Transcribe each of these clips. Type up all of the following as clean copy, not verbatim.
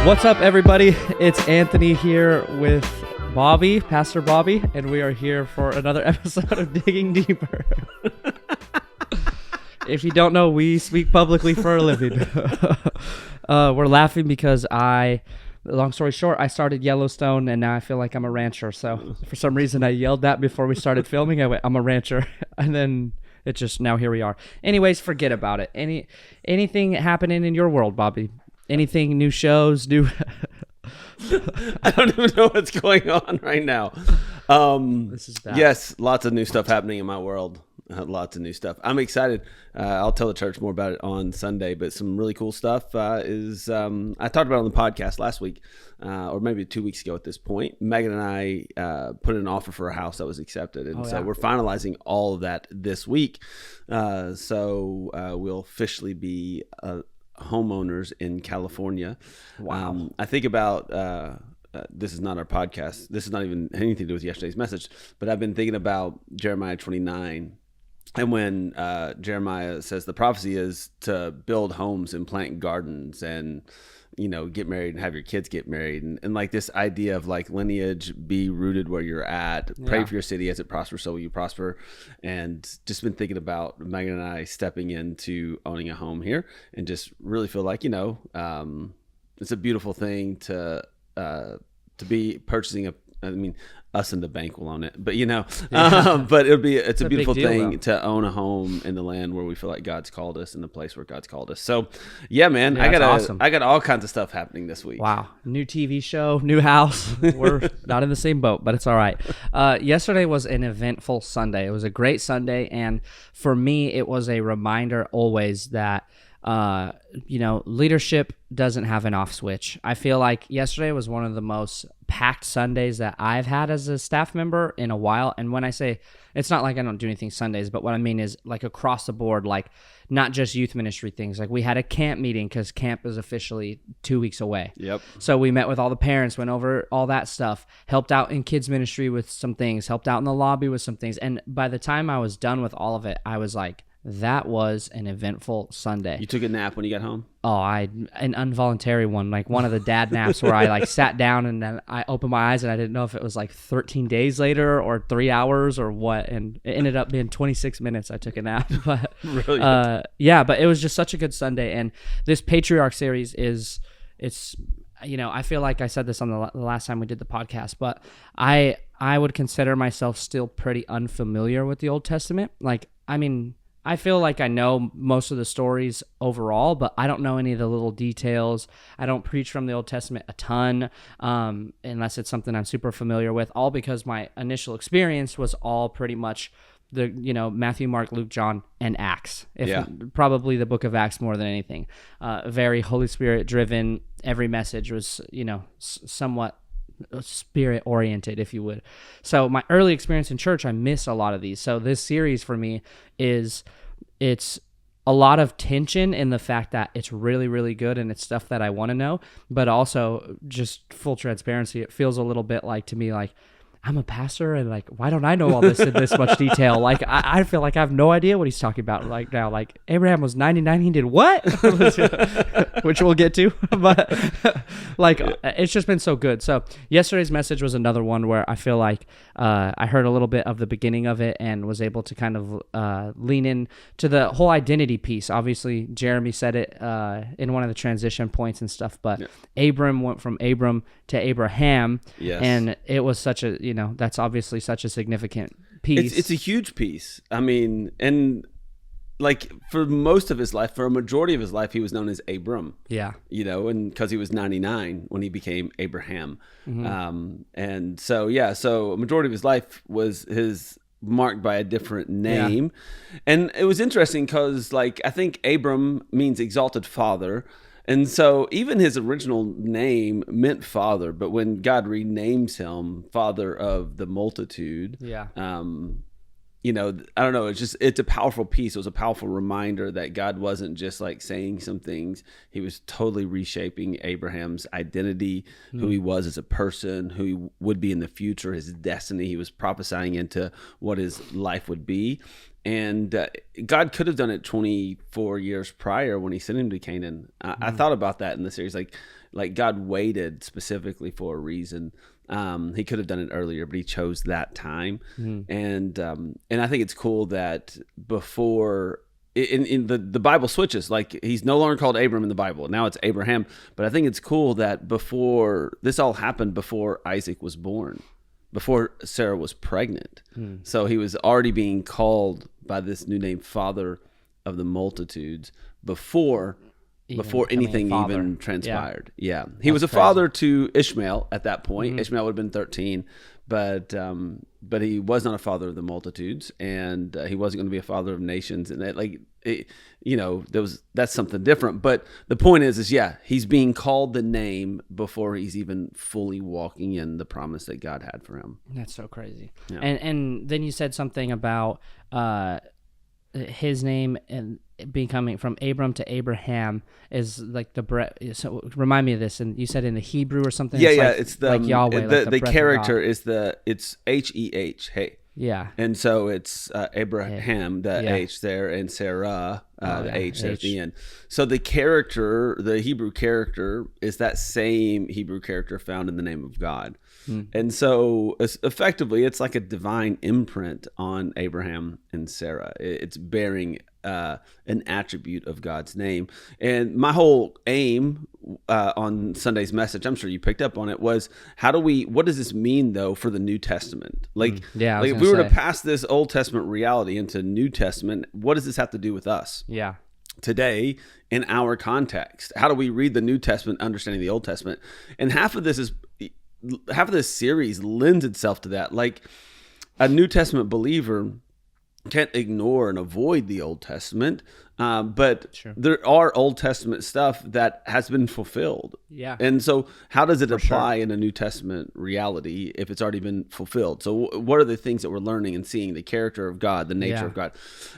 What's up, everybody? It's Anthony here with Bobby, Pastor Bobby, and we are here for another episode of Digging Deeper. If you don't know, we speak publicly for a living. We're laughing because long story short, I started Yellowstone, and now I feel like I'm a rancher. So for some reason, I yelled that before we started filming. I went, I'm a rancher, and then it just, now here we are. Anyways, forget about it. Anything happening in your world, Bobby? Anything, new shows, new... I don't even know what's going on right now. This is bad. Yes, lots of new stuff happening in my world. Lots of new stuff. I'm excited. I'll tell the church more about it on Sunday, but some really cool stuff is I talked about it on the podcast last week, or maybe 2 weeks ago at this point. Megan and I put in an offer for a house that was accepted, and so we're finalizing all of that this week. So we'll officially be homeowners in California. Wow. I think about this is not our podcast. This is not even anything to do with yesterday's message, but I've been thinking about Jeremiah 29. And when Jeremiah says the prophecy is to build homes and plant gardens and, you know, get married and have your kids get married. And like this idea of like lineage, be rooted where you're at, pray for your city as it prospers, so will you prosper. And just been thinking about Megan and I stepping into owning a home here and just really feel like, you know, it's a beautiful thing to be purchasing us and the bank will own it, but you know, but it's a beautiful thing to own a home in the land where we feel like God's called us, in the place where God's called us. So yeah, man, I got all kinds of stuff happening this week. Wow. New TV show, new house. We're not in the same boat, but it's all right. Yesterday was an eventful Sunday. It was a great Sunday. And for me, it was a reminder always that, leadership doesn't have an off switch. I feel like yesterday was one of the most packed Sundays that I've had as a staff member in a while. And when I say, it's not like I don't do anything Sundays, but what I mean is like across the board, like not just youth ministry things. Like we had a camp meeting because camp is officially 2 weeks away. Yep. So we met with all the parents, went over all that stuff, helped out in kids ministry with some things, helped out in the lobby with some things. And by the time I was done with all of it, I was like, that was an eventful Sunday. You took a nap when you got home? Oh, an involuntary one, like one of the dad naps where I like sat down and then I opened my eyes and I didn't know if it was like 13 days later or 3 hours or what. And it ended up being 26 minutes I took a nap. But Brilliant. but it was just such a good Sunday. And this Patriarch series I feel like I said this on the last time we did the podcast, but I would consider myself still pretty unfamiliar with the Old Testament. I feel like I know most of the stories overall, but I don't know any of the little details. I don't preach from the Old Testament a ton, unless it's something I'm super familiar with, all because my initial experience was all pretty much the, Matthew, Mark, Luke, John, and Acts. Probably the book of Acts more than anything. Very Holy Spirit driven. Every message was, somewhat spirit oriented, if you would. So my early experience in church, I miss a lot of these. So this series for me it's a lot of tension in the fact that it's really, really good and it's stuff that I want to know, but also just full transparency. It feels a little bit like to me, like I'm a pastor and like, why don't I know all this in this much detail? Like, I feel like I have no idea what he's talking about right now. Like Abraham was 99. He did what? Which we'll get to, but it's just been so good. So yesterday's message was another one where I feel like I heard a little bit of the beginning of it and was able to kind of lean in to the whole identity piece. Obviously, Jeremy said it in one of the transition points and stuff, but Abram went from Abram to Abraham. Yes. And it was such a, that's obviously such a significant piece. It's a huge piece. I mean, and like for most of his life, for a majority of his life, he was known as Abram. Yeah. And because he was 99 when he became Abraham. Mm-hmm. And so a majority of his life was marked by a different name. Yeah. And it was interesting because I think Abram means exalted father. And so even his original name meant father, but when God renames him father of the multitude, I don't know. It's a powerful piece. It was a powerful reminder that God wasn't just like saying some things. He was totally reshaping Abraham's identity, who he was as a person, who he would be in the future, his destiny. He was prophesying into what his life would be. And God could have done it 24 years prior when he sent him to Canaan. I thought about that in the series, like God waited specifically for a reason. He could have done it earlier, but he chose that time. And I think it's cool that before in the Bible switches, like he's no longer called Abram in the Bible. Now it's Abraham. But I think it's cool that before this all happened, before Isaac was born, before Sarah was pregnant. So he was already being called by this new name, Father of the Multitudes, before anything even transpired. Yeah. He was a father to Ishmael at that point. Ishmael would have been 13, but he was not a father of the multitudes, and he wasn't going to be a father of nations. And that's something different. But the point is he's being called the name before he's even fully walking in the promise that God had for him. That's so crazy. Yeah. And then you said something about his name and becoming from Abram to Abraham is like the breath. So remind me of this. And you said in the Hebrew or something. It's the like Yahweh. The character is it's H-E-H. Hey. Yeah. And so it's Abraham, the H there, and Sarah, the H there at the end. So the character, the Hebrew character, is that same Hebrew character found in the name of God. And so effectively, it's like a divine imprint on Abraham and Sarah. It's bearing an attribute of God's name. And my whole aim on Sunday's message, I'm sure you picked up on it, was what does this mean though for the New Testament? If we were to pass this Old Testament reality into New Testament, what does this have to do with us? Yeah. Today, in our context, how do we read the New Testament, understanding the Old Testament? And half of this series lends itself to that. Like a New Testament believer can't ignore and avoid the Old Testament, but there are Old Testament stuff that has been fulfilled. Yeah. And so how does it apply in a New Testament reality if it's already been fulfilled? So what are the things that we're learning and seeing? The character of God, the nature of God.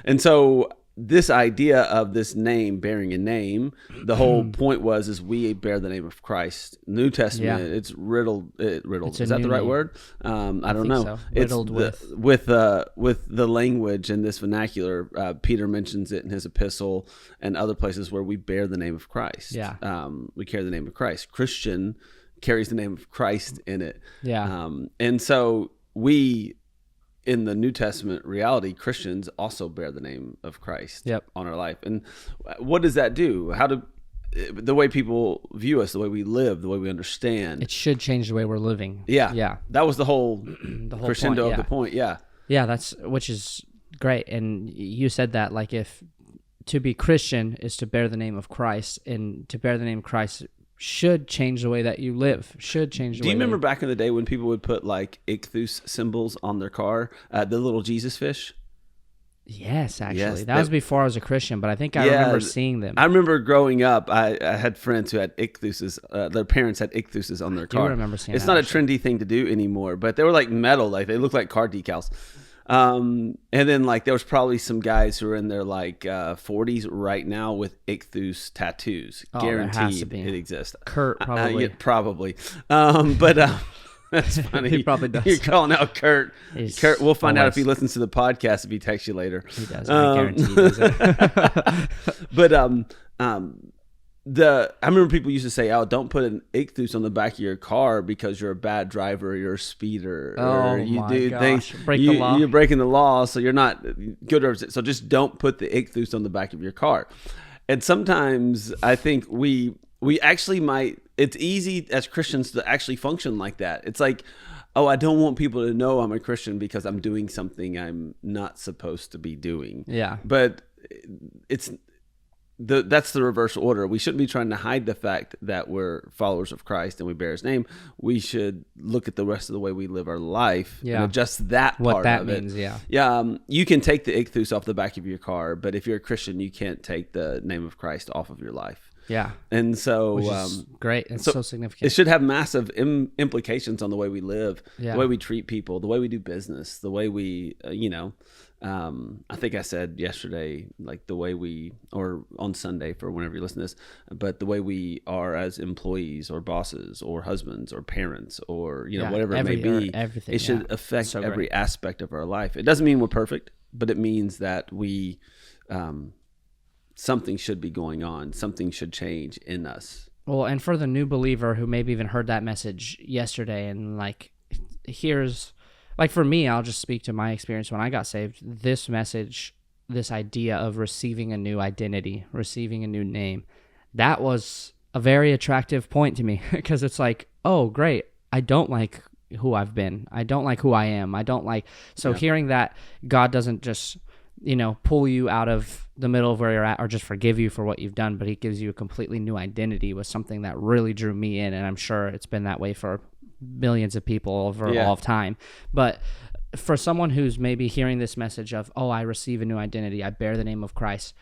And so this idea of this name bearing a name, the whole point is we bear the name of Christ. New Testament, it's riddled. Is that the right word? I don't know. So. Riddled with the language in this vernacular. Peter mentions it in his epistle and other places where we bear the name of Christ. Yeah. We carry the name of Christ. Christian carries the name of Christ in it. Yeah. And so we, in the New Testament reality, Christians also bear the name of Christ on our life. And what does that do? The way people view us, the way we live, the way we understand. It should change the way we're living. Yeah. Yeah. That was the whole crescendo of the point. Yeah. Yeah, which is great. And you said that, like, if to be Christian is to bear the name of Christ, and to bear the name of Christ should change the way that you live. Should change the way. Do you remember back in the day when people would put like ichthus symbols on their car, the little Jesus fish? Yes, actually. That was before I was a Christian, but I think I remember seeing them. I remember growing up, I had friends who had ichthuses. Their parents had ichthuses on their car. I remember seeing It's not a trendy thing to do anymore, but they were like metal. Like they looked like car decals. And then like there was probably some guys who are in their like 40s right now with ichthus tattoos. Guaranteed it exists. Kurt probably. Probably. But that's funny. He probably does. You're calling out Kurt. Kurt, we'll find out if he listens to the podcast, if he texts you later. He does. I guarantee he does it. But I remember people used to say, "Oh, don't put an ichthus on the back of your car because you're a bad driver, or you're a speeder, or you're breaking the law, so you're not good. So just don't put the ichthus on the back of your car." And sometimes I think we actually might. It's easy as Christians to actually function like that. It's like, oh, I don't want people to know I'm a Christian because I'm doing something I'm not supposed to be doing. Yeah, but that's the reverse order. We shouldn't be trying to hide the fact that we're followers of Christ and we bear his name. We should look at the rest of the way we live our life and adjust that part what that of means, it. You can take the ichthus off the back of your car, but if you're a Christian, you can't take the name of Christ off of your life. Yeah. And so which is great. It's so significant. It should have massive implications on the way we live, the way we treat people, the way we do business, the way we, I think I said yesterday, like the way or on Sunday for whenever you listen to this, but the way we are as employees or bosses or husbands or parents or, whatever it may be, everything, it should affect every aspect of our life. It doesn't mean we're perfect. but it means that we, something should be going on. Something should change in us. Well, and for the new believer who maybe even heard that message yesterday and like here's, like for me, I'll just speak to my experience when I got saved. This message, this idea of receiving a new identity, receiving a new name, that was a very attractive point to me because it's like, oh, great. I don't like who I've been. I don't like who I am. I don't like, so hearing that God doesn't just, pull you out of the middle of where you're at or just forgive you for what you've done, but he gives you a completely new identity was something that really drew me in. And I'm sure it's been that way for millions of people over all of time. But for someone who's maybe hearing this message of, oh, I receive a new identity, I bear the name of Christ.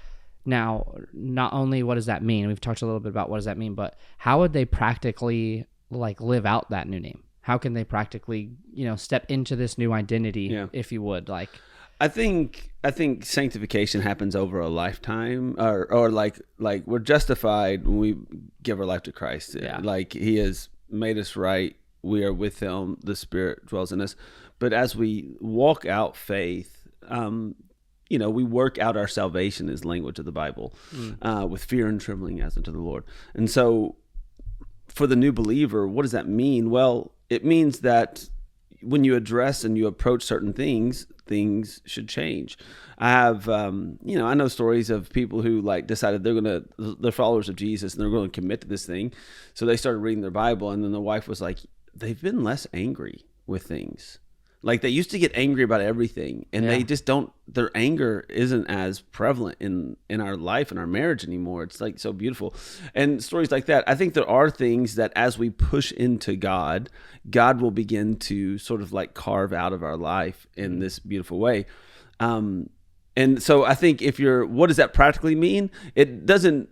Now, not only what does that mean? We've talked a little bit about what does that mean, but how would they practically like live out that new name? How can they practically, step into this new identity, if you would? Like, I think sanctification happens over a lifetime, or like we're justified when we give our life to Christ. Yeah. Like he has made us right. We are with him. The Spirit dwells in us. But as we walk out faith, we work out our salvation is language of the Bible, with fear and trembling as unto the Lord. And so for the new believer, what does that mean? Well, it means that when you address and you approach certain things should change. I have, I know stories of people who like decided they're followers of Jesus and they're going to commit to this thing. So they started reading their Bible, and then the wife was like, they've been less angry with things. Like they used to get angry about everything, and they just don't, their anger isn't as prevalent in our life and our marriage anymore. It's like so beautiful. And stories like that, I think there are things that as we push into God will begin to sort of like carve out of our life in this beautiful way. And so I think what does that practically mean? It doesn't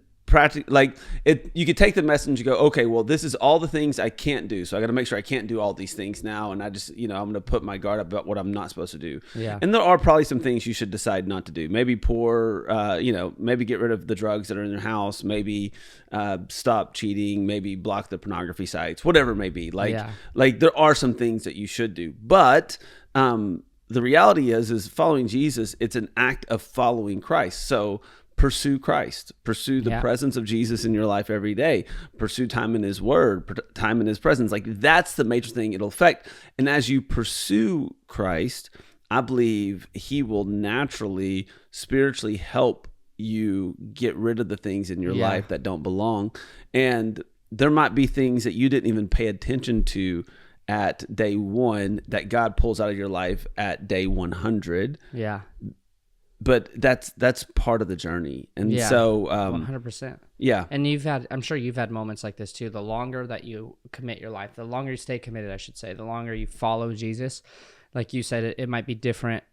like it. You could take the message and go, okay, well, this is all the things I can't do. So I got to make sure I can't do all these things now. And I just, I'm going to put my guard up about what I'm not supposed to do. Yeah. And there are probably some things you should decide not to do. Maybe maybe get rid of the drugs that are in your house. Maybe stop cheating. Maybe block the pornography sites, whatever it may be. Like there are some things that you should do. But the reality is following Jesus, it's an act of following Christ. So pursue Christ, pursue the presence of Jesus in your life every day, pursue time in his word, time in his presence. Like that's the major thing it'll affect. And as you pursue Christ, I believe he will naturally, spiritually help you get rid of the things in your life that don't belong. And there might be things that you didn't even pay attention to at day one that God pulls out of your life at day 100. Yeah. But that's part of the journey. And so 100%. Yeah. And I'm sure you've had moments like this too. The longer that you commit your life, the longer you stay committed, I should say, the longer you follow Jesus, like you said, it might be different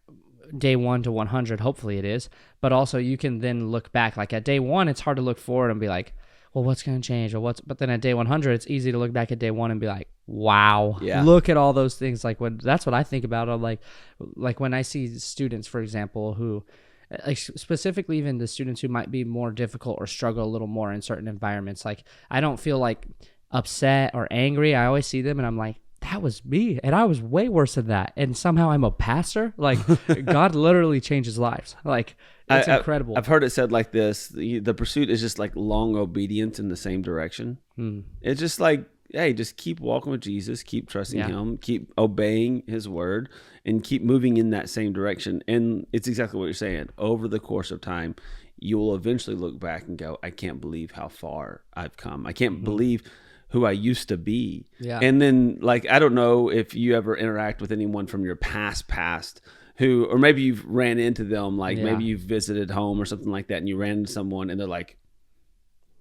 day 1 to 100. Hopefully it is. But also you can then look back, like at day 1, it's hard to look forward and be like, well, what's going to change? But then at day 100, it's easy to look back at day 1 and be like, wow, look at all those things. Like that's what I think about. I'm like when I see students, for example, who, like specifically even the students who might be more difficult or struggle a little more in certain environments, like I don't feel like upset or angry. I always see them and I'm like, that was me, and I was way worse than that, and somehow I'm a pastor. Like God literally changes lives. Like it's incredible. I've heard it said like this: the pursuit is just like long obedience in the same direction. It's just like, hey, just keep walking with Jesus, keep trusting him, keep obeying his word, and keep moving in that same direction. And it's exactly what you're saying. Over the course of time, you will eventually look back and go, I can't believe how far I've come. I can't believe who I used to be. Yeah. And then, like, I don't know if you ever interact with anyone from your past who, or maybe you've ran into them, like maybe you've visited home or something like that, and you ran into someone and they're like,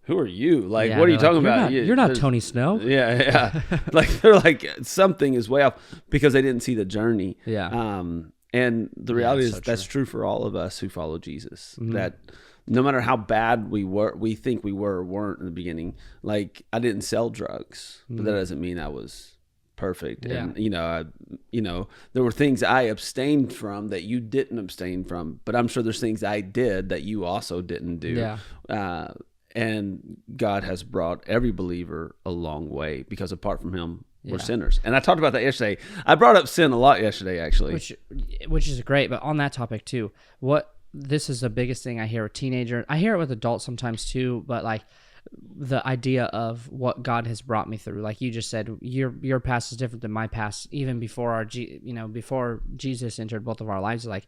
who are you? Like, what are you talking about? You're not Tony Snow. Yeah. Like, they're like, something is way off because they didn't see the journey. Yeah. And the reality is that's true for all of us who follow Jesus, that no matter how bad we think we were or weren't in the beginning, like I didn't sell drugs, but that doesn't mean I was perfect. Yeah. And, there were things I abstained from that you didn't abstain from, but I'm sure there's things I did that you also didn't do. Yeah. And God has brought every believer a long way because apart from him, We're sinners. And I talked about that yesterday. I brought up sin a lot yesterday, actually. Which is great. But on that topic too, this is the biggest thing I hear with teenagers. I hear it with adults sometimes too, but like the idea of what God has brought me through. Like you just said, your past is different than my past, even before before Jesus entered both of our lives. Like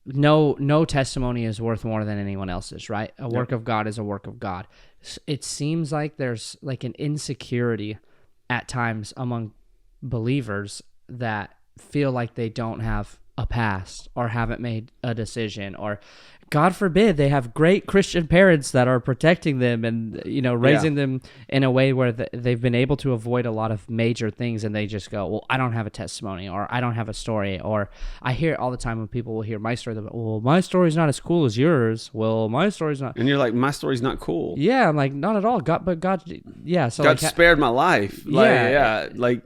no testimony is worth more than anyone else's, right? A work of God is a work of God. It seems like there's like an insecurity at times among believers that feel like they don't have a past or haven't made a decision, or God forbid they have great Christian parents that are protecting them and raising them in a way where they've been able to avoid a lot of major things, and they just go, well, I don't have a testimony, or I don't have a story. Or I hear it all the time when people will hear my story, well, my story's not as cool as yours. Well, my story's not. And you're like, my story's not cool. Yeah, I'm like, not at all. God. So God spared my life. Like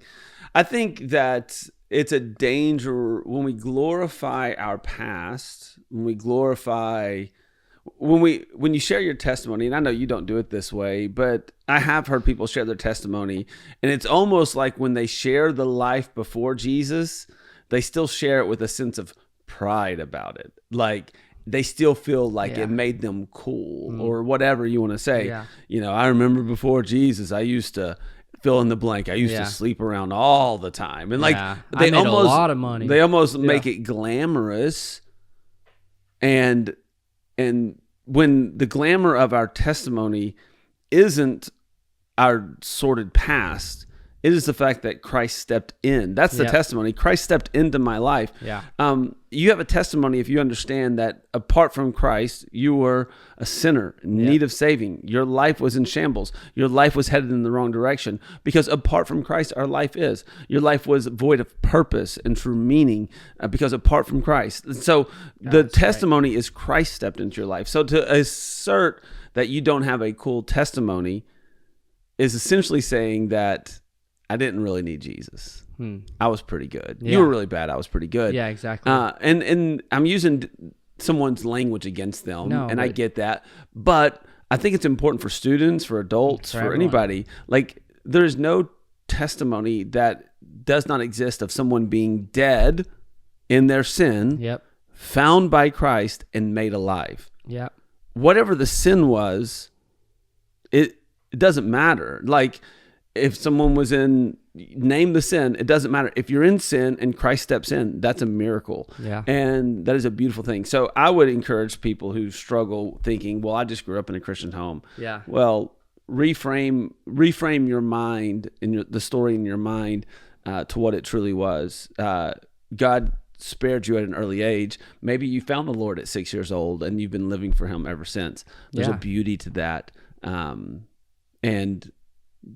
I think that it's a danger when we glorify our past, when you share your testimony, and I know you don't do it this way, but I have heard people share their testimony, and it's almost like when they share the life before Jesus, they still share it with a sense of pride about it. Like they still feel like it made them cool or whatever you want to say. Yeah. I remember before Jesus, I used to fill in the blank. I used to sleep around all the time. And they made a lot of money. They almost make it glamorous. And when the glamour of our testimony isn't our sordid past, it is the fact that Christ stepped in. That's the testimony. Christ stepped into my life. Yeah. You have a testimony if you understand that apart from Christ, you were a sinner in need of saving. Your life was in shambles. Your life was headed in the wrong direction. Because apart from Christ, our life is. Your life was void of purpose and true meaning because apart from Christ. And so the testimony is Christ stepped into your life. So to assert that you don't have a cool testimony is essentially saying that I didn't really need Jesus. I was pretty good. Yeah. You were really bad. I was pretty good. Yeah, exactly. And I'm using someone's language against them, I get that. But I think it's important for students, for adults, for anybody. Like, there's no testimony that does not exist of someone being dead in their sin, found by Christ, and made alive. Yep. Whatever the sin was, it doesn't matter. Like, if someone was name the sin, it doesn't matter. If you're in sin and Christ steps in, that's a miracle. Yeah. And that is a beautiful thing. So I would encourage people who struggle thinking, well, I just grew up in a Christian home. Yeah. Well, reframe your mind and the story in your mind to what it truly was. God spared you at an early age. Maybe you found the Lord at 6 years old and you've been living for him ever since. There's a beauty to that. And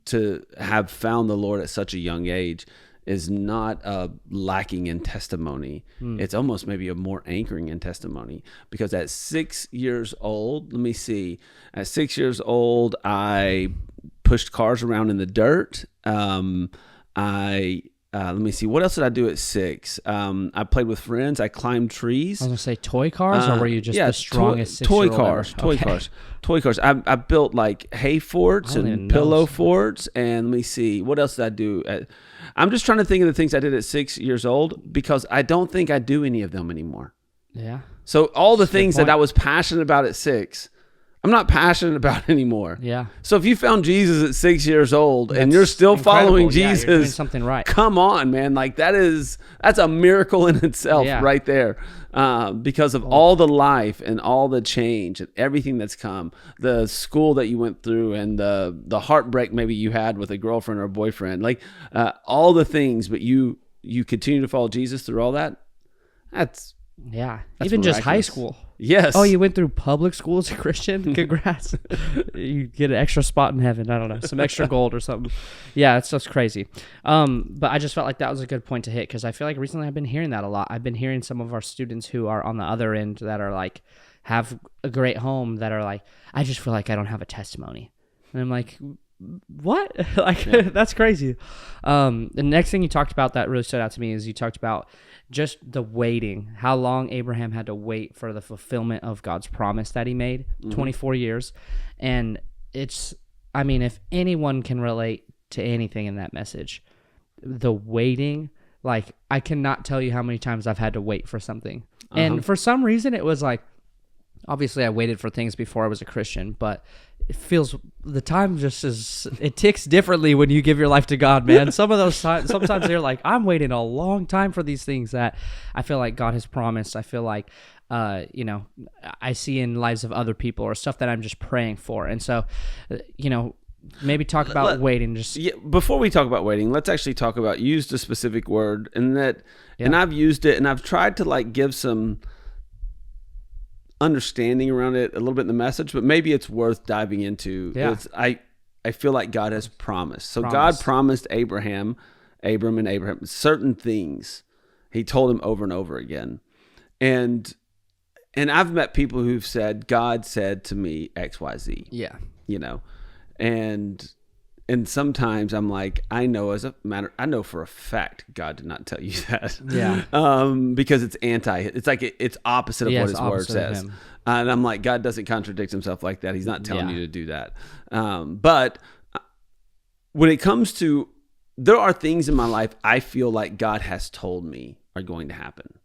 to have found the Lord at such a young age is not lacking in testimony. It's almost maybe a more anchoring in testimony, because at 6 years old, at 6 years old, I pushed cars around in the dirt. What else did I do at 6? I played with friends. I climbed trees. I was going to say toy cars, or were you just the strongest toy 6-year-old cars? Toy cars. I built like hay forts and pillow forts. And what else did I do? I'm just trying to think of the things I did at 6 years old, because I don't think I do any of them anymore. Yeah. So all the things that I was passionate about at 6, I'm not passionate about anymore. Yeah. So if you found Jesus at 6 years old and you're still following Jesus, you're doing something right. Come on, man. Like that's a miracle in itself right there. Because of all the life and all the change and everything that's come, the school that you went through and the heartbreak maybe you had with a girlfriend or a boyfriend, like all the things, but you continue to follow Jesus through all that. That's even miraculous. Just high school. Yes. Oh, you went through public school as a Christian? Congrats. You get an extra spot in heaven. I don't know, some extra gold or something. Yeah, it's just crazy. But I just felt like that was a good point to hit, because I feel like recently I've been hearing that a lot. I've been hearing some of our students who are on the other end that are like, have a great home, that are like, I just feel like I don't have a testimony. And I'm like, what? That's crazy. The next thing you talked about that really stood out to me is you talked about just the waiting, how long Abraham had to wait for the fulfillment of God's promise that he made, 24 years. And if anyone can relate to anything in that message. The waiting, like I cannot tell you how many times I've had to wait for something. And for some reason it was like, obviously I waited for things before I was a Christian, but it feels the time just is, it ticks differently when you give your life to God, man. Some of those times, sometimes you're like, I'm waiting a long time for these things that I feel like God has promised. I feel like, you know, I see in lives of other people or stuff that I'm just praying for. And so, you know, maybe talk about waiting. Just before we talk about waiting, let's actually talk about used a specific word, and that, and I've used it, and I've tried to like give some understanding around it a little bit in the message, but maybe it's worth diving into. I feel like God has promised. So God promised Abram certain things. He told him over and over again. And I've met people who've said, God said to me XYZ. Yeah. You know, and sometimes I'm like, I know for a fact God did not tell you that. Yeah. Because it's it's opposite of what his word says. And I'm like, God doesn't contradict himself like that. He's not telling you to do that. But when it comes to, there are things in my life I feel like God has told me are going to happen.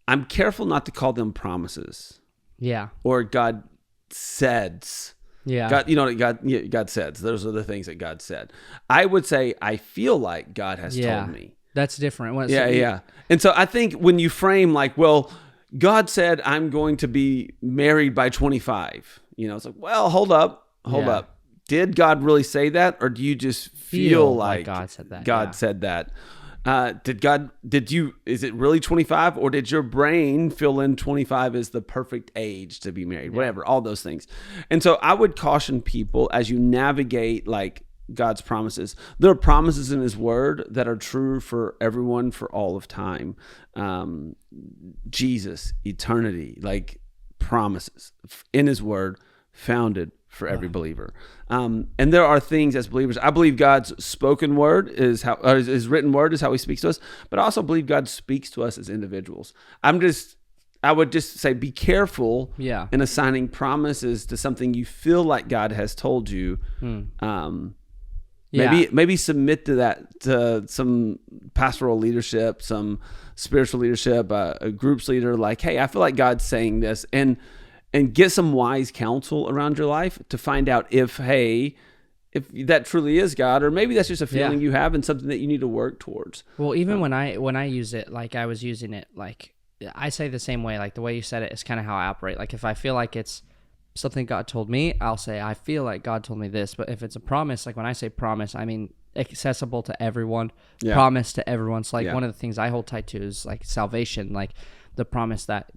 I'm careful not to call them promises. Yeah. Or God says. Yeah. God said. Those are the things that God said. I would say I feel like God has told me. That's different. Yeah. And so I think when you frame like, well, God said I'm going to be married by 25. You know, it's like, well, hold up. Did God really say that, or do you just feel like God said that? God said that. Is it really 25, or did your brain fill in 25 as the perfect age to be married? Whatever, all those things. And so I would caution people as you navigate like God's promises. There are promises in his word that are true for everyone for all of time. Jesus, eternity, like promises in his word, founded for every believer. And there are things as believers, I believe God's spoken word is how, or his written word is how he speaks to us, but I also believe God speaks to us as individuals. I would just say, be careful in assigning promises to something you feel like God has told you. Maybe submit to that, to some pastoral leadership, some spiritual leadership, a group's leader, like, hey, I feel like God's saying this, and get some wise counsel around your life to find out if that truly is God, or maybe that's just a feeling you have and something that you need to work towards. Well, even when I use it, like I was using it, like I say the same way, like the way you said it is kind of how I operate. Like if I feel like it's something God told me, I'll say, I feel like God told me this. But if it's a promise, like when I say promise, I mean accessible to everyone, promise to everyone. So like one of the things I hold tight to is like salvation, like the promise that,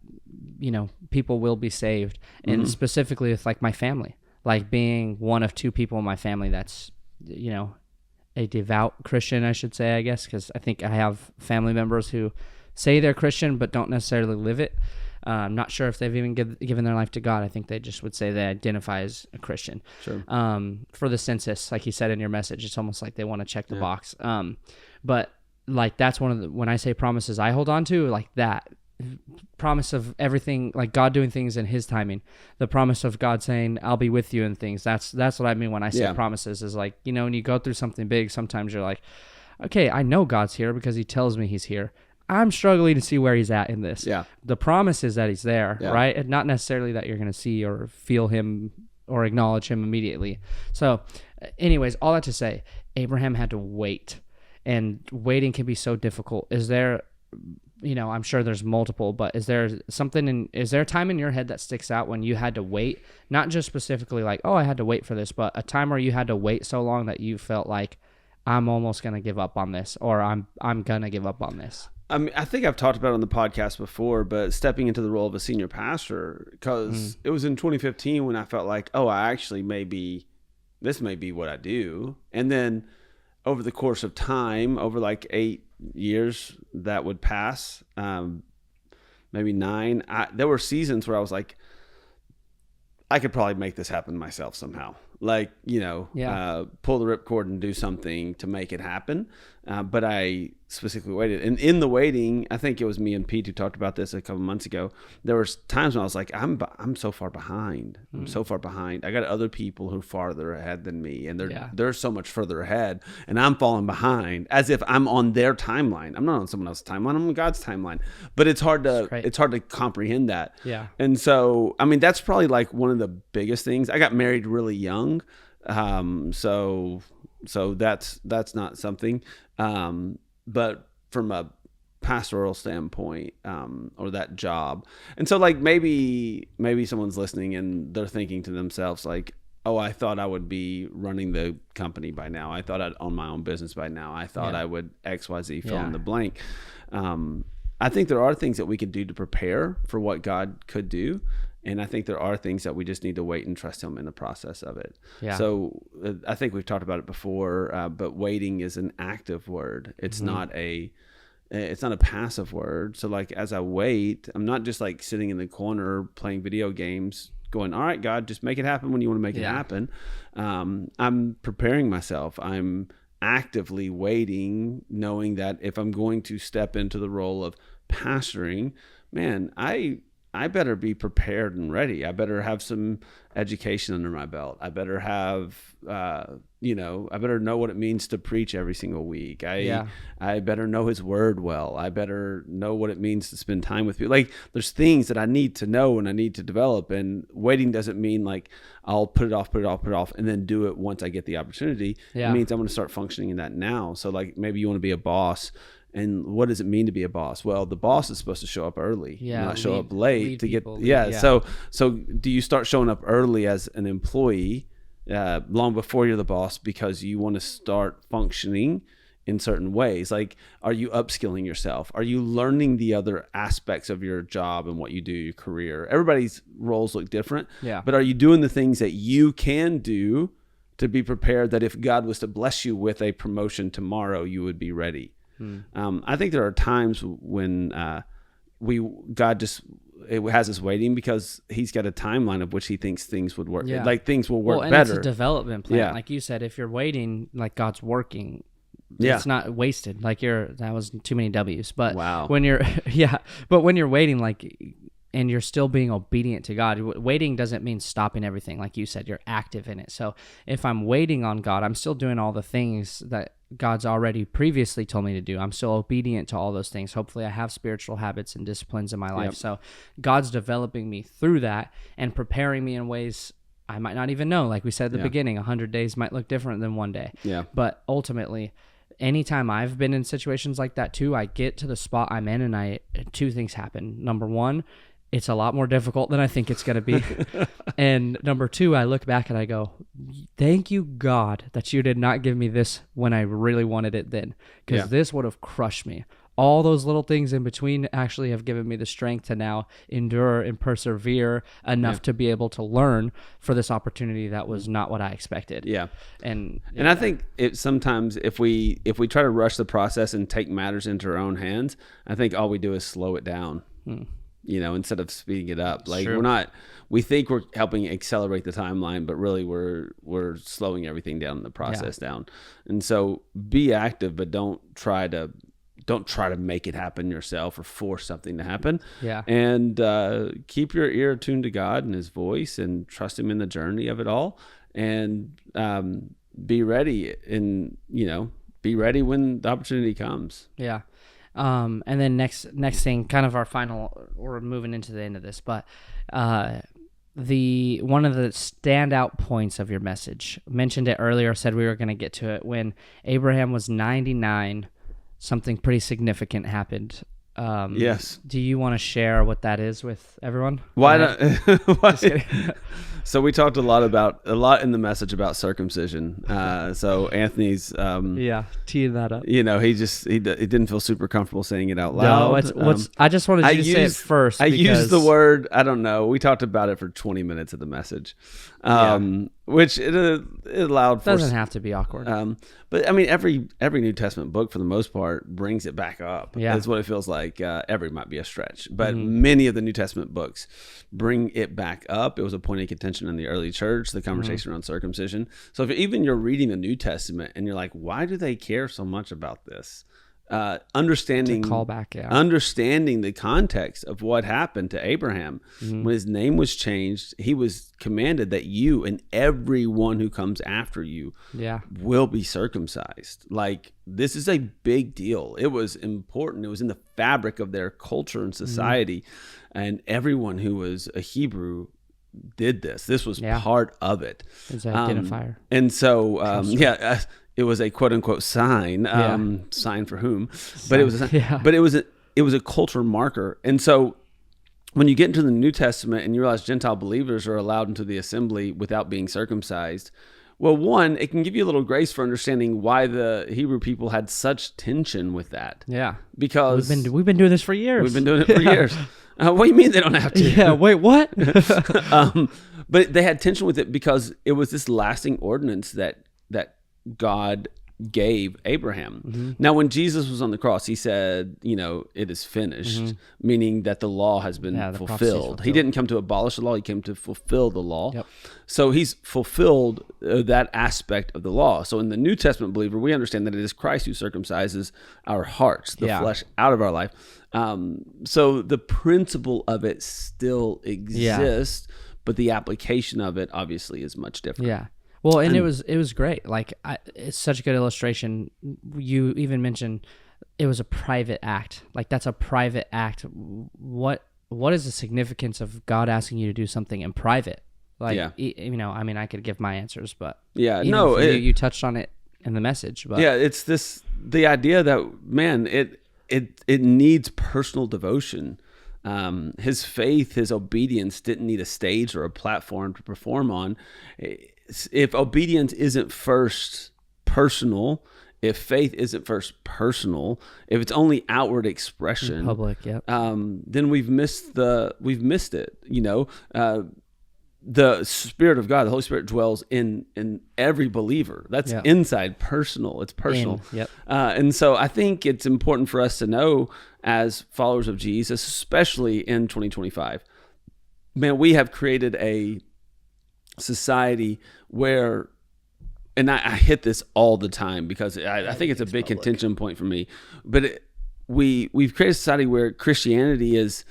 you know, people will be saved. And specifically with like my family, like being one of two people in my family that's, you know, a devout Christian, I should say, I guess, because I think I have family members who say they're Christian but don't necessarily live it. I'm not sure if they've even given their life to God. I think they just would say they identify as a Christian. Sure. For the census, like you said in your message, it's almost like they want to check the box. But like that's one of the, when I say promises I hold on to, like that promise of everything, like God doing things in his timing, the promise of God saying I'll be with you in things. That's what I mean when I say promises, is like, you know, when you go through something big, sometimes you're like, okay, I know God's here because he tells me he's here. I'm struggling to see where he's at in this. The promise is that he's there, right? And not necessarily that you're going to see or feel him or acknowledge him immediately. So anyways, all that to say, Abraham had to wait, and waiting can be so difficult. Is there, you know, I'm sure there's multiple, but is there a time in your head that sticks out when you had to wait? Not just specifically like, oh, I had to wait for this, but a time where you had to wait so long that you felt like, I'm almost going to give up on this, or I'm going to give up on this. I mean, I think I've talked about it on the podcast before, but stepping into the role of a senior pastor, because it was in 2015 when I felt like, oh, this may be what I do. And then over the course of time, over like 8 years that would pass, maybe 9, there were seasons where I was like, I could probably make this happen myself somehow. like, pull the ripcord and do something to make it happen. But I specifically waited. And in the waiting, I think it was me and Pete who talked about this a couple months ago. There was times when I was like, I'm so far behind. I'm so far behind. I got other people who are farther ahead than me, and they're so much further ahead, and I'm falling behind as if I'm on their timeline. I'm not on someone else's timeline. I'm on God's timeline. But it's hard to comprehend that. Yeah. And so, I mean, that's probably like one of the biggest things. I got married really young. So that's not something. But from a pastoral standpoint, or that job. And so like maybe someone's listening and they're thinking to themselves like, oh, I thought I would be running the company by now. I thought I'd own my own business by now. I thought I would XYZ fill in the blank. I think there are things that we could do to prepare for what God could do. And I think there are things that we just need to wait and trust him in the process of it. Yeah. So I think we've talked about it before, but waiting is an active word. It's not a passive word. So like, as I wait, I'm not just like sitting in the corner playing video games going, all right, God, just make it happen when you want to make it happen. I'm preparing myself. I'm actively waiting, knowing that if I'm going to step into the role of pastoring, man, I better be prepared and ready. I better have some education under my belt. I better have, I better know what it means to preach every single week. I better know his word well. I better know what it means to spend time with people. Like, there's things that I need to know and I need to develop. And waiting doesn't mean like I'll put it off, and then do it once I get the opportunity. Yeah. It means I'm going to start functioning in that now. So like, maybe you want to be a boss. And what does it mean to be a boss? Well, the boss is supposed to show up early, not show up late to get. So do you start showing up early as an employee, long before you're the boss, because you want to start functioning in certain ways? Like, are you upskilling yourself? Are you learning the other aspects of your job and what you do, your career? Everybody's roles look different. Yeah. But are you doing the things that you can do to be prepared that if God was to bless you with a promotion tomorrow, you would be ready? I think there are times when God just has us waiting because he's got a timeline of which he thinks things would work. Yeah. Like, things will work better. It's a development plan. Yeah. Like you said, if you're waiting, like, God's working. It's not wasted. Like, that was too many W's. But when you're when you're waiting, like, and you're still being obedient to God, waiting doesn't mean stopping everything. Like you said, you're active in it. So if I'm waiting on God, I'm still doing all the things that God's already previously told me to do. I'm still obedient to all those things. Hopefully I have spiritual habits and disciplines in my life. Yep. So God's developing me through that and preparing me in ways I might not even know. Like we said at the beginning, 100 days might look different than one day. Yeah. But ultimately, anytime I've been in situations like that too, I get to the spot I'm in and two things happen. Number one, it's a lot more difficult than I think it's going to be. And number two, I look back and I go, thank you, God, that you did not give me this when I really wanted it then, because this would have crushed me. All those little things in between actually have given me the strength to now endure and persevere enough to be able to learn for this opportunity that was not what I expected. Yeah. And I think sometimes if we try to rush the process and take matters into our own hands, I think all we do is slow it down. Instead of speeding it up. Like, we think we're helping accelerate the timeline, but really we're slowing everything down, the process down. And so be active, but don't try to make it happen yourself or force something to happen. Yeah. And keep your ear tuned to God and his voice and trust him in the journey of it all. And be ready be ready when the opportunity comes. Yeah. And then next thing, kind of our final, we're moving into the end of this, but one of the standout points of your message, mentioned it earlier, said we were going to get to it, when Abraham was 99, something pretty significant happened. Yes. Do you want to share what that is with everyone? Why not? So we talked a lot in the message about circumcision. So Anthony's teeing that up. He didn't feel super comfortable saying it out loud. No, I just wanted you to say it first. I used the word, I don't know. We talked about it for 20 minutes of the message. which it allowed for. Doesn't have to be awkward. But I mean, every New Testament book, for the most part, brings it back up. Yeah. That's what it feels like. Every might be a stretch, but many of the New Testament books bring it back up. It was a point of contention in the early church, the conversation around circumcision. So if even you're reading the New Testament and you're like, why do they care so much about this? Understanding callback, yeah. Understanding the context of what happened to Abraham when his name was changed. He was commanded that you and everyone who comes after you will be circumcised. Like, this is a big deal. It was important. It was in the fabric of their culture and society, and everyone who was a Hebrew did this. This was part of it. It's an identifier. And so, it was a quote unquote sign, sign for whom, but it was, it was a culture marker. And so when you get into the New Testament and you realize Gentile believers are allowed into the assembly without being circumcised, well, one, it can give you a little grace for understanding why the Hebrew people had such tension with that. Yeah. Because we've been doing this for years. We've been doing it for years. What do you mean they don't have to? Yeah, wait, what? But they had tension with it because it was this lasting ordinance that God gave Abraham. Now, when Jesus was on the cross, he said, it is finished, meaning that the law has been fulfilled. He didn't come to abolish the law. He came to fulfill the law. Yep. So he's fulfilled that aspect of the law. So in the New Testament believer, we understand that it is Christ who circumcises our hearts, the flesh out of our life. So the principle of it still exists, but the application of it obviously is much different. Yeah. Well, and it was great. Like, it's such a good illustration. You even mentioned it was a private act. Like, that's a private act. What is the significance of God asking you to do something in private? Like, I mean, I could give my answers, but you touched on it in the message. But it's the idea that, man, it needs personal devotion. His faith, his obedience didn't need a stage or a platform to perform on. If obedience isn't first personal, if faith isn't first personal, if it's only outward expression, in public, then we've missed it. The Spirit of God, the Holy Spirit, dwells in every believer. That's inside, personal. It's personal. And so I think it's important for us to know, as followers of Jesus, especially in 2025, man, we have created a society where, and I hit this all the time because I think it's a big contention point for me, but we've created a society where Christianity is,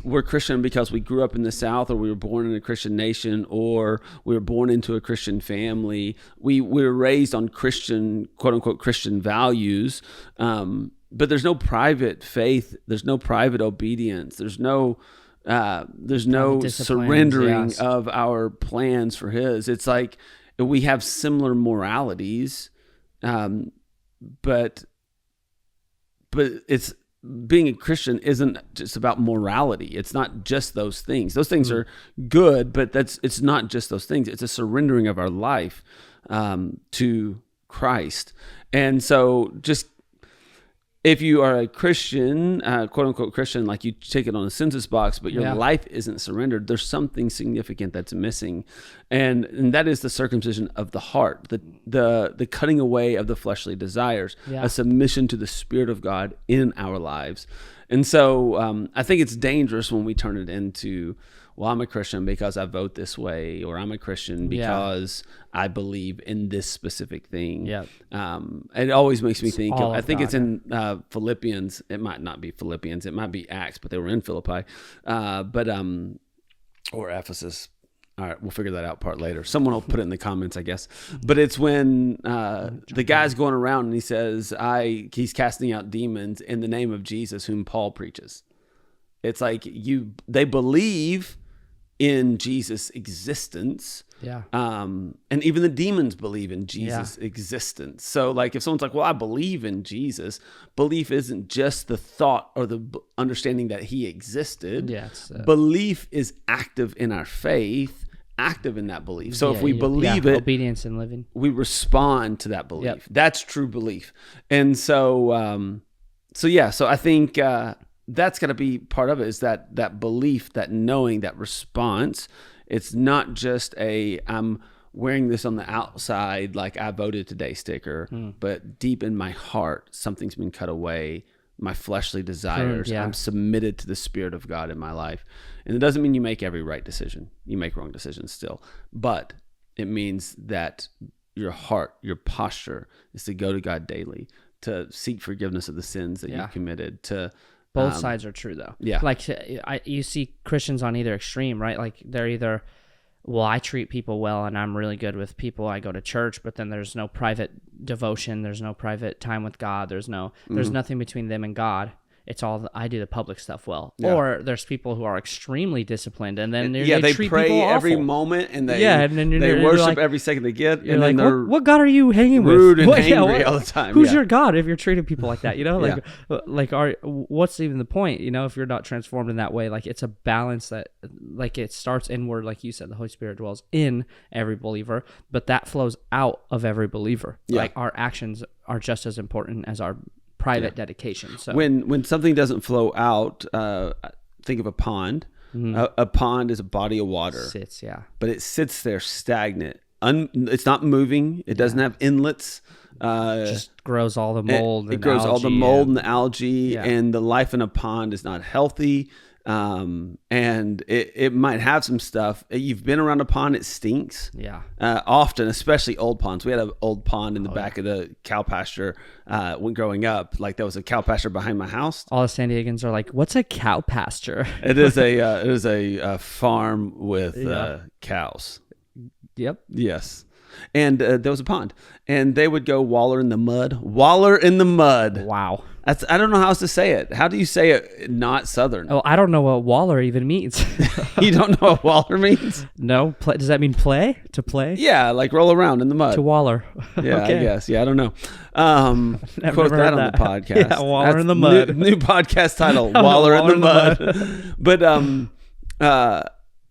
we're Christian because we grew up in the South, or we were born in a Christian nation, or we were born into a Christian family. We were raised on Christian, quote unquote, Christian values. But there's no private faith. There's no private obedience. There's no surrendering of our plans for His. It's like we have similar moralities, but it's, being a Christian isn't just about morality. It's not just those things. Those things are good, but it's not just those things. It's a surrendering of our life to Christ. And so just, if you are a Christian, quote unquote Christian, like you take it on a census box, but your life isn't surrendered, there's something significant that's missing. And that is the circumcision of the heart, the cutting away of the fleshly desires, a submission to the Spirit of God in our lives. And so I think it's dangerous when we turn it into, well, I'm a Christian because I vote this way, or I'm a Christian because I believe in this specific thing. It always makes me think of, I think it's in Philippians. It might not be Philippians. It might be Acts, but they were in Philippi, or Ephesus. All right, we'll figure that out part later. Someone will put it in the comments, I guess. But it's when the guy's going around and he says, he's casting out demons in the name of Jesus, whom Paul preaches. It's like they believe in Jesus' existence. And even the demons believe in Jesus' existence. So like, if someone's like, well, I believe in Jesus, belief isn't just the thought or the understanding that He existed. Belief is active in our faith, active in that belief. So if we believe it, obedience and living, we respond to that belief. That's true belief. And so, so I think, that's got to be part of it, is that belief, that knowing, that response. It's not just I'm wearing this on the outside, like I voted today sticker, but deep in my heart, something's been cut away. My fleshly desires. Yeah. I'm submitted to the Spirit of God in my life. And it doesn't mean you make every right decision. You make wrong decisions still. But it means that your heart, your posture is to go to God daily, to seek forgiveness of the sins that you've committed, to both sides are true though. Yeah. Like you see Christians on either extreme, right? Like they're either, well, I treat people well and I'm really good with people. I go to church, but then there's no private devotion. There's no private time with God. There's nothing between them and God. It's all, I do the public stuff well. Yeah. Or there's people who are extremely disciplined and then they treat pray people every awful. moment and they and then they you're worship like, every second they get. You're and like, then they're what God are you hanging with? rude and angry all the time. Who's Yeah. your God if you're treating people like that? You know, what's even the point? You know, if you're not transformed in that way, like it's a balance that, like it starts inward, like you said, the Holy Spirit dwells in every believer, but that flows out of every believer. Yeah. Like our actions are just as important as our private dedication. So when something doesn't flow out, think of a pond. A pond is a body of water. But it sits there stagnant. It's not moving. It doesn't have inlets. Just grows all the mold. It grows all the mold and the algae, and the life in a pond is not healthy. And it might have some stuff. You've been around a pond, it stinks. Often, especially old ponds. We had an old pond in the back of the cow pasture when growing up. Like there was a cow pasture behind my house. All the San Diegans are like, "What's a cow pasture?" It is a farm with cows. Yep. Yes. And there was a pond, and they would go waller in the mud. Waller in the mud. Wow. I don't know how else to say it. How do you say it not Southern? Oh, I don't know what waller even means. You don't know what waller means? No. Does that mean play? To play? Yeah, like roll around in the mud. To waller. Yeah, Okay. I guess. Yeah, I don't know. I've Quote never that heard on that. the podcast. Yeah, waller in the mud. New podcast title, Waller in the mud.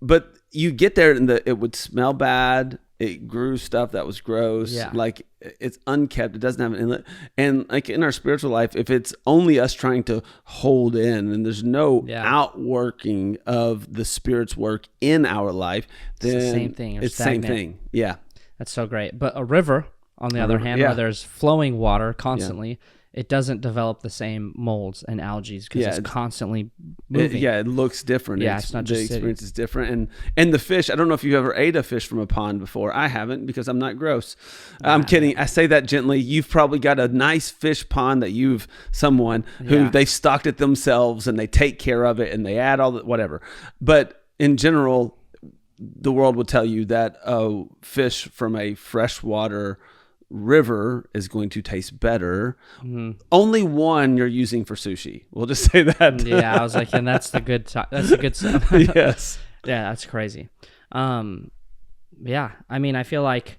But you get there and it would smell bad. It grew stuff that was gross. Yeah. Like it's unkept. It doesn't have an inlet. And like in our spiritual life, if it's only us trying to hold in and there's no outworking of the Spirit's work in our life, then it's the same thing. It's the same thing. Yeah. That's so great. But a river, on the other hand, where there's flowing water constantly, it doesn't develop the same molds and algae because it's constantly moving. It looks different. Yeah, it's not just the experience is different. And the fish, I don't know if you've ever ate a fish from a pond before. I haven't because I'm not gross. I'm kidding. I say that gently. You've probably got a nice fish pond that someone who they've stocked it themselves and they take care of it and they add all the whatever. But in general, the world will tell you that a fish from a freshwater river is going to taste better. Only one you're using for sushi. We'll just say that. Yeah, I was like, and that's the good stuff. Yes. Yeah, that's crazy. Yeah, I mean, I feel like,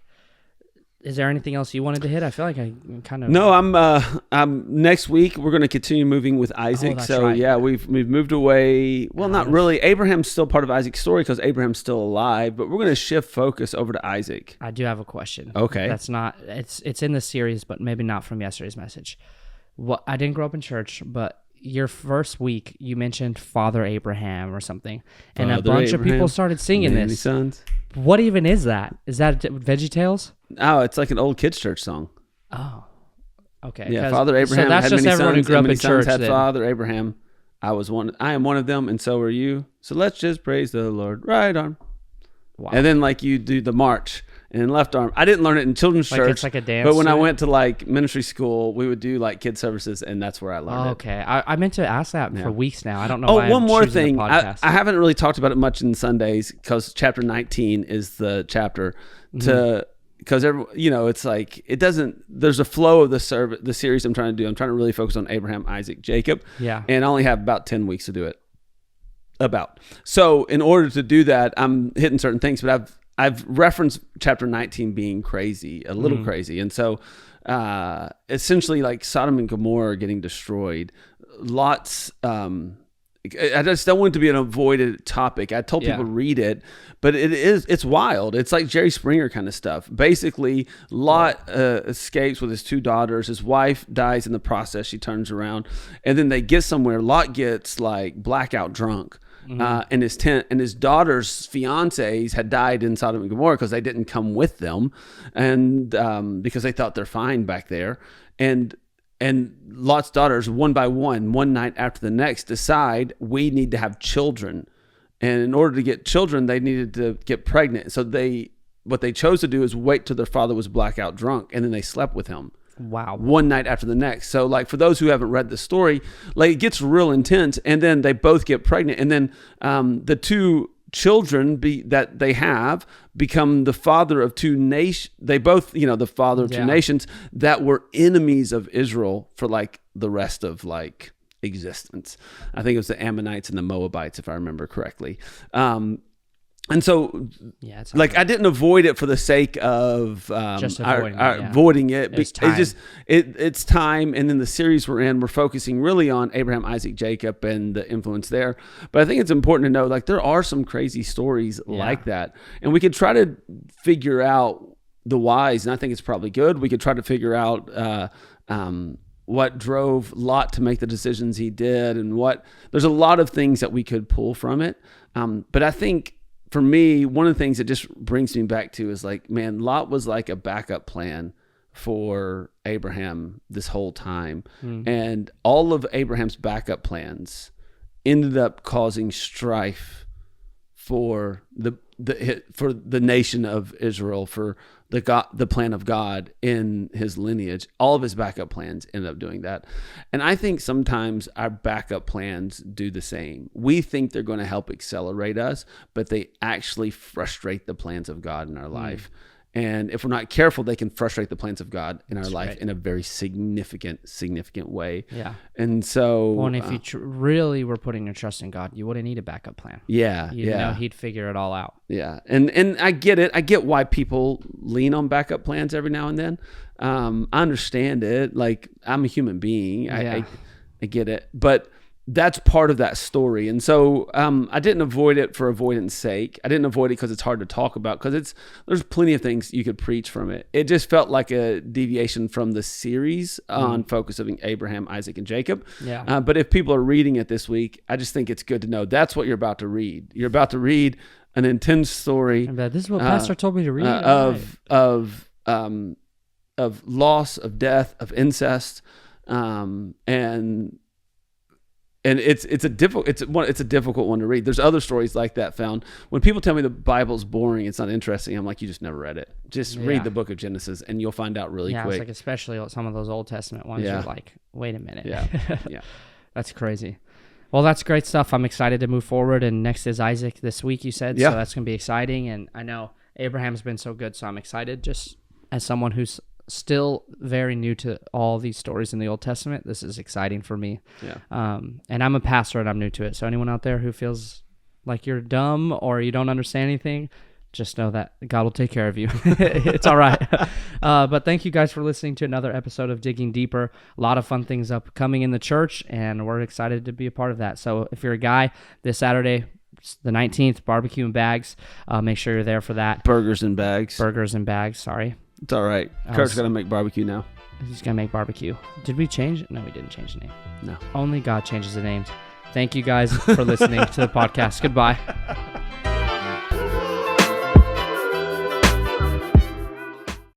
is there anything else you wanted to hit? I feel like I kind of... No, I'm next week we're going to continue moving with Isaac. That's so right. yeah, we've moved away. Well, not really. Abraham's still part of Isaac's story because Abraham's still alive, but we're going to shift focus over to Isaac. I do have a question. Okay. That's not... It's in the series, but maybe not from yesterday's message. I didn't grow up in church, but your first week, you mentioned Father Abraham or something, and a bunch of people started singing Many this. sons. What even is that? Is that VeggieTales? Oh, it's like an old kids' church song. Oh, okay. Yeah, Father Abraham So that's had just many everyone sons, who grew and up many in sons church. had then. Father Abraham. I am one of them, and so are you. So let's just praise the Lord. Right arm. Wow. And then like you do the march and left arm. I didn't learn it in children's church. It's like a dance. But when I to it? went to like ministry school, we would do like kid services, and that's where I learned it. Okay. I meant to ask that for weeks now. I don't know. Oh, why one I'm more choosing thing. the I podcast. haven't really talked about it much in Sundays because chapter 19 is the chapter because it's like it doesn't. There's a flow of the series I'm trying to do. I'm trying to really focus on Abraham, Isaac, Jacob. Yeah. And I only have about 10 weeks to do it. So in order to do that, I'm hitting certain things, but I've referenced chapter 19 being crazy, a little crazy. And so essentially like Sodom and Gomorrah getting destroyed. Lot's, I just don't want it to be an avoided topic. I told people to read it, but it's wild. It's like Jerry Springer kind of stuff. Basically, Lot escapes with his two daughters. His wife dies in the process. She turns around and then they get somewhere. Lot gets like blackout drunk. in his tent, and his daughter's fiancés had died in Sodom and Gomorrah because they didn't come with them, and because they thought they're fine back there. And Lot's daughters, one by one night after the next, decide we need to have children. And in order to get children, they needed to get pregnant. So what they chose to do is wait till their father was blackout drunk, and then they slept with him. Wow. One night after the next. So like for those who haven't read the story, like it gets real intense, and then they both get pregnant, and then the two children that they have become the father of two nations. They both, the father of two nations that were enemies of Israel for like the rest of like existence. I think it was the Ammonites and the Moabites, if I remember correctly. And so, like, I didn't avoid it for the sake of avoiding it. It's time. And then the series we're in, we're focusing really on Abraham, Isaac, Jacob, and the influence there. But I think it's important to know, like, there are some crazy stories like that. And we could try to figure out the whys, and I think it's probably good. We could try to figure out what drove Lot to make the decisions he did, and there's a lot of things that we could pull from it. But I think, for me, one of the things that just brings me back to is like, man, Lot was like a backup plan for Abraham this whole time. And all of Abraham's backup plans ended up causing strife for the nation of Israel, for the plan of God in his lineage. All of his backup plans ended up doing that. And I think sometimes our backup plans do the same. We think they're going to help accelerate us, but they actually frustrate the plans of God in our life. And if we're not careful, they can frustrate the plans of God in our life in a very significant way. Yeah. And so... Well, and if you really were putting your trust in God, you wouldn't need a backup plan. Yeah. You know, he'd figure it all out. Yeah. And I get it. I get why people lean on backup plans every now and then. I understand it. Like, I'm a human being. I get it. But that's part of that story. And so I didn't avoid it for avoidance sake. I didn't avoid it because it's hard to talk about, because there's plenty of things you could preach from it. It just felt like a deviation from the series on focusing Abraham, Isaac, and Jacob. Yeah. But if people are reading it this week, I just think it's good to know that's what you're about to read. You're about to read an intense story. This is what Pastor told me to read. Of loss, of death, of incest, and it's a difficult one to read. There's other stories like that found. When people tell me the Bible's boring, it's not interesting, I'm like, you just never read it. Just read the book of Genesis, and you'll find out really quick. It's like, especially some of those Old Testament ones. You're like, wait a minute. Yeah. That's crazy. Well, that's great stuff. I'm excited to move forward. And next is Isaac this week, you said. Yeah. So that's going to be exciting. And I know Abraham's been so good, so I'm excited. Just as someone who's still very new to all these stories in the Old Testament, this is exciting for me. And I'm a pastor and I'm new to it. So anyone out there who feels like you're dumb or you don't understand anything, just know that God will take care of you. It's all right. But thank you guys for listening to another episode of Digging Deeper. A lot of fun things upcoming in the church, and we're excited to be a part of that. So if you're a guy, this Saturday, the 19th, barbecue and bags, make sure you're there for that. Burgers and bags, sorry. It's all right. Kurt's going to make barbecue now. He's going to make barbecue. Did we change it? No, we didn't change the name. No. Only God changes the names. Thank you guys for listening to the podcast. Goodbye.